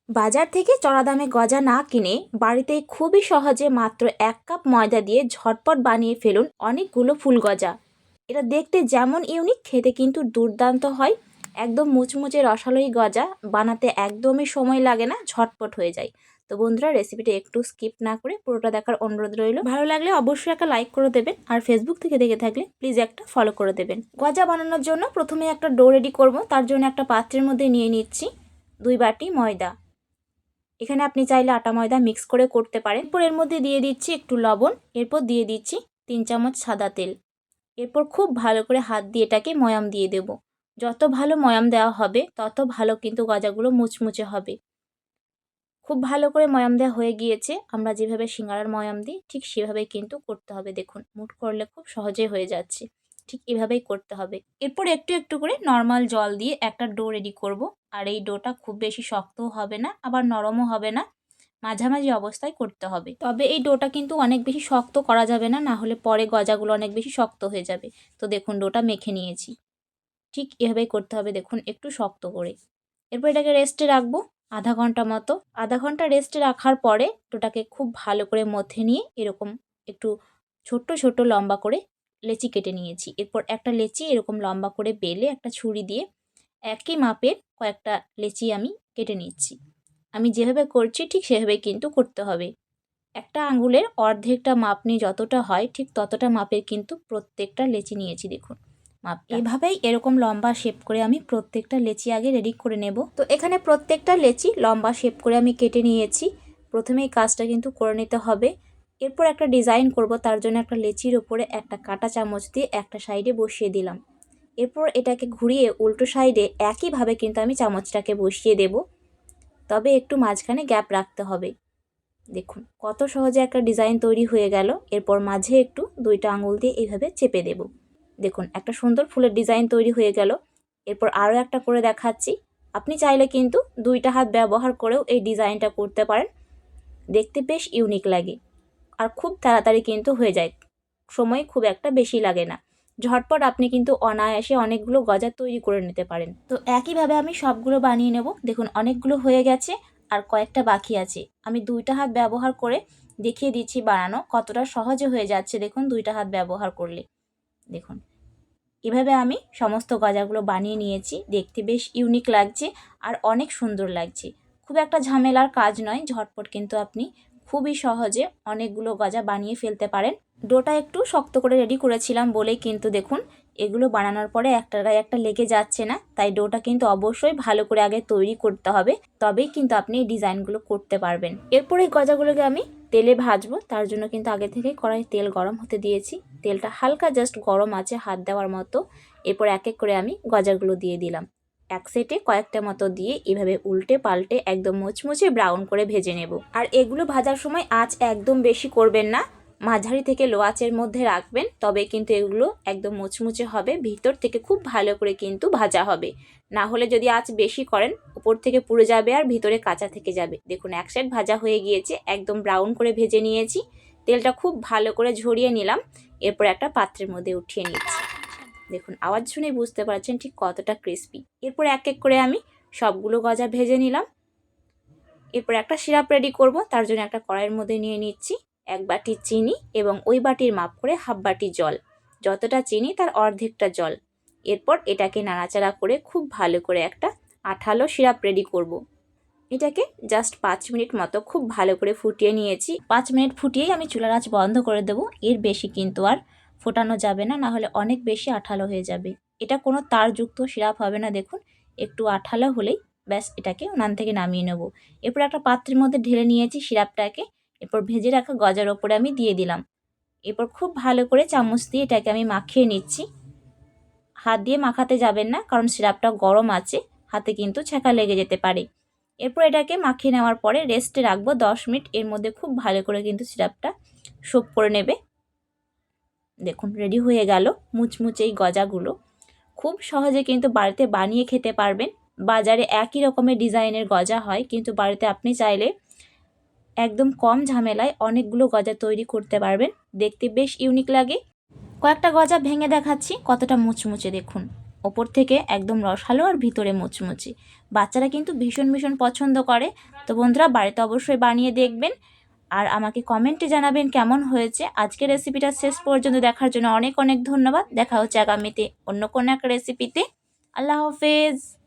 বাজার থেকে চড়া দামে গজা না কিনে বাড়িতে খুবই সহজে মাত্র 1 কাপ ময়দা দিয়ে ঝটপট বানিয়ে ফেলুন অনেকগুলো ফুল গজা। এটা দেখতে যেমন ইউনিক, খেতে কিন্তু দুর্দান্ত হয়। একদম মুচমুচে রসালোই গজা, বানাতে একদমই সময় লাগে না, ঝটপট হয়ে যায়। তো বন্ধুরা, রেসিপিটা একটু স্কিপ না করে পুরোটা দেখার অনুরোধ রইল। ভালো লাগলে অবশ্যই একটা লাইক করে দেবেন, আর ফেসবুক থেকে দেখে থাকলে প্লিজ একটা ফলো করে দেবেন। গজা বানানোর জন্য প্রথমে একটা ডো রেডি করব। তার জন্য একটা পাত্রের মধ্যে নিয়ে নিচ্ছি 2 বাটি ময়দা। এখানে আপনি চাইলে আটা ময়দা মিক্স করে করতে পারেন। এরপর এর মধ্যে দিয়ে দিচ্ছি একটু লবণ, এরপর দিয়ে দিচ্ছি 3 চামচ সাদা তেল। এরপর খুব ভালো করে হাত দিয়ে এটাকে ময়াম দিয়ে দেব। যত ভালো ময়াম দেওয়া হবে তত ভালো কিন্তু গজাগুলো মুচমুচে হবে। খুব ভালো করে ময়াম দেওয়া হয়ে গিয়েছে। আমরা যেভাবে সিঙ্গারার ময়াম দিই ঠিক সেভাবেই কিন্তু করতে হবে। দেখুন, মুঠ করলে খুব সহজে হয়ে যাচ্ছে, ঠিক এভাবেই করতে হবে। এরপর একটু একটু করে নর্মাল জল দিয়ে একটা ডো রেডি করব। আর এই ডোটা খুব বেশি শক্তও হবে না, আবার নরমও হবে না, মাঝামাঝি অবস্থায় করতে হবে। তবে এই ডোটা কিন্তু অনেক বেশি শক্ত করা যাবে না, না হলে পরে গজাগুলো অনেক বেশি শক্ত হয়ে যাবে। তো দেখুন, ডোটা মেখে নিয়েছি, ঠিক এভাবেই করতে হবে। দেখুন, একটু শক্ত করে। এরপর এটাকে রেস্টে রাখবো আধা ঘন্টা মতো। আধা ঘন্টা রেস্টে রাখার পরে ডোটাকে খুব ভালো করে মথে নিয়ে এরকম একটু ছোট্ট ছোট্ট লম্বা করে লেচি কেটে নিয়েছি। এরপর একটা লেচি এরকম লম্বা করে বেলে একটা ছুরি দিয়ে একই মাপের কয়েকটা লেচি আমি কেটে নিচ্ছি। আমি যেভাবে করছি ঠিক সেভাবেই কিন্তু করতে হবে। একটা আঙ্গুলের অর্ধেকটা মাপ নিয়ে যতটা হয় ঠিক ততটা মাপের কিন্তু প্রত্যেকটা লেচি নিয়েছি। দেখুন মাপটা। এভাবেই এরকম লম্বা শেপ করে আমি প্রত্যেকটা লেচি আগে রেডি করে নেব। তো এখানে প্রত্যেকটা লেচি লম্বা শেপ করে আমি কেটে নিয়েছি। প্রথমে এই কাজটা কিন্তু করে নিতে হবে। এরপর একটা ডিজাইন করব, তার জন্য একটা লেচির ওপরে একটা কাঁটা চামচ দিয়ে একটা সাইডে বসিয়ে দিলাম। এরপর এটাকে ঘুরিয়ে উল্টো সাইডে একইভাবে কিন্তু আমি চামচটাকে বসিয়ে দেব, তবে একটু মাঝখানে গ্যাপ রাখতে হবে। দেখুন কত সহজে একটা ডিজাইন তৈরি হয়ে গেল। এরপর মাঝে একটু 2টা আঙুল দিয়ে এইভাবে চেপে দেব। দেখুন একটা সুন্দর ফুলের ডিজাইন তৈরি হয়ে গেল। এরপর আরও একটা করে দেখাচ্ছি। আপনি চাইলে কিন্তু 2টা হাত ব্যবহার করেও এই ডিজাইনটা করতে পারেন, দেখতে বেশ ইউনিক লাগে আর খুব তাড়াতাড়ি কিন্তু হয়ে যায়, সময় খুব একটা বেশি লাগে না। ঝটপট আপনি কিন্তু অনায়াসে অনেকগুলো গজা তৈরি করে নিতে পারেন। তো একইভাবে আমি সবগুলো বানিয়ে নেব। দেখুন অনেকগুলো হয়ে গেছে আর কয়েকটা বাকি আছে। আমি 2টা হাত ব্যবহার করে দেখিয়ে দিচ্ছি বানানো কতটা সহজে হয়ে যাচ্ছে। দেখুন 2টা হাত ব্যবহার করলে দেখুন এভাবে আমি সমস্ত গজাগুলো বানিয়ে নিয়েছি। দেখতে বেশ ইউনিক লাগছে আর অনেক সুন্দর লাগছে। খুব একটা ঝামেলার কাজ নয়, ঝটপট কিন্তু আপনি খুবই সহজে অনেকগুলো গজা বানিয়ে ফেলতে পারেন। ডোটা একটু শক্ত করে রেডি করেছিলাম বলেই কিন্তু দেখুন এগুলো বানানোর পরে একটার গায়ে একটা লেগে যাচ্ছে না। তাই ডোটা কিন্তু অবশ্যই ভালো করে আগে তৈরি করতে হবে, তবেই কিন্তু আপনি এই ডিজাইনগুলো করতে পারবেন। এরপর এই গজাগুলোকে আমি তেলে ভাজবো। তার জন্য কিন্তু আগে থেকে কড়াই তেল গরম হতে দিয়েছি। তেলটা হালকা জাস্ট গরম আছে, হাত দেওয়ার মতো। এরপর এক এক করে আমি গজাগুলো দিয়ে দিলাম। এক সেটে কয়েকটা মতো দিয়ে এভাবে উল্টে পাল্টে একদম মুচমুচে ব্রাউন করে ভেজে নেব। আর এগুলো ভাজার সময় আঁচ একদম বেশি করবেন না, মাঝারি থেকে লো আঁচের মধ্যে রাখবেন, তবে কিন্তু এগুলো একদম মুচমুচে হবে, ভিতর থেকে খুব ভালো করে কিন্তু ভাজা হবে। না হলে যদি আঁচ বেশি করেন উপর থেকে পুড়ে যাবে আর ভিতরে কাঁচা থেকে যাবে। দেখুন এক সাইড ভাজা হয়ে গিয়েছে, একদম ব্রাউন করে ভেজে নিয়েছি। তেলটা খুব ভালো করে ঝরিয়ে নিলাম। এরপর একটা পাত্রের মধ্যে উঠিয়ে নিচ্ছি। দেখুন আওয়াজ শুনেই বুঝতে পারছেন ঠিক কতটা ক্রিস্পি। এরপর এক এক করে আমি সবগুলো গজা ভেজে নিলাম। এরপর একটা সিরাপ রেডি করব। তার জন্য একটা কড়াইয়ের মধ্যে নিয়ে নিচ্ছি 1 বাটি চিনি এবং ওই বাটির মাপ করে হাফ বাটি জল। যতটা চিনি তার অর্ধেকটা জল। এরপর এটাকে নাড়াচাড়া করে খুব ভালো করে একটা আঠালো সিরাপ রেডি করব। এটাকে জাস্ট 5 মিনিট মতো খুব ভালো করে ফুটিয়ে নিয়েছি। 5 মিনিট ফুটিয়েই আমি চুলার আঁচ বন্ধ করে দেবো। এর বেশি কিন্তু আর ফোটানো যাবে না, না হলে অনেক বেশি আঠালো হয়ে যাবে। এটা কোনো তারযুক্ত সিরাপ হবে না। দেখুন একটু আঠালো হলেই ব্যাস এটাকে উনান থেকে নামিয়ে নেব। এরপর একটা পাত্রের মধ্যে ঢেলে নিয়েছি সিরাপটাকে। এরপর ভেজে রাখা গজার ওপরে আমি দিয়ে দিলাম। এরপর খুব ভালো করে চামচ দিয়ে এটাকে আমি মাখিয়ে নিচ্ছি। হাত দিয়ে মাখাতে যাবেন না, কারণ সিরাপটা গরম আছে, হাতে কিন্তু ছ্যাঁকা লেগে যেতে পারে। এরপর এটাকে মাখিয়ে নেওয়ার পরে রেস্টে রাখবো 10 মিনিট। এর মধ্যে খুব ভালো করে কিন্তু সিরাপটা সোপ করে নেবে। দেখুন রেডি হয়ে গেল মুচমুচে এই গজাগুলো। খুব সহজে কিন্তু বাড়িতে বানিয়ে খেতে পারবেন। বাজারে একই রকমের ডিজাইনের গজা হয়, কিন্তু বাড়িতে আপনি চাইলে একদম কম ঝামেলায় অনেকগুলো গজা তৈরি করতে পারবেন। দেখতে বেশ ইউনিক লাগে। কয়েকটা গজা ভেঙে দেখাচ্ছি কতটা মুচমুচে। দেখুন ওপর থেকে একদম রসালো আর ভিতরে মুচমুচি। বাচ্চারা কিন্তু ভীষণ ভীষণ পছন্দ করে। তো বন্ধুরা বাড়িতে অবশ্যই বানিয়ে দেখবেন আর আমাকে কমেন্টে জানাবেন কেমন হয়েছে। আজকের রেসিপিটা শেষ পর্যন্ত দেখার জন্য অনেক অনেক ধন্যবাদ। দেখা হচ্ছে আগামীতে অন্য কোনো এক রেসিপিতে। আল্লাহ হাফেজ।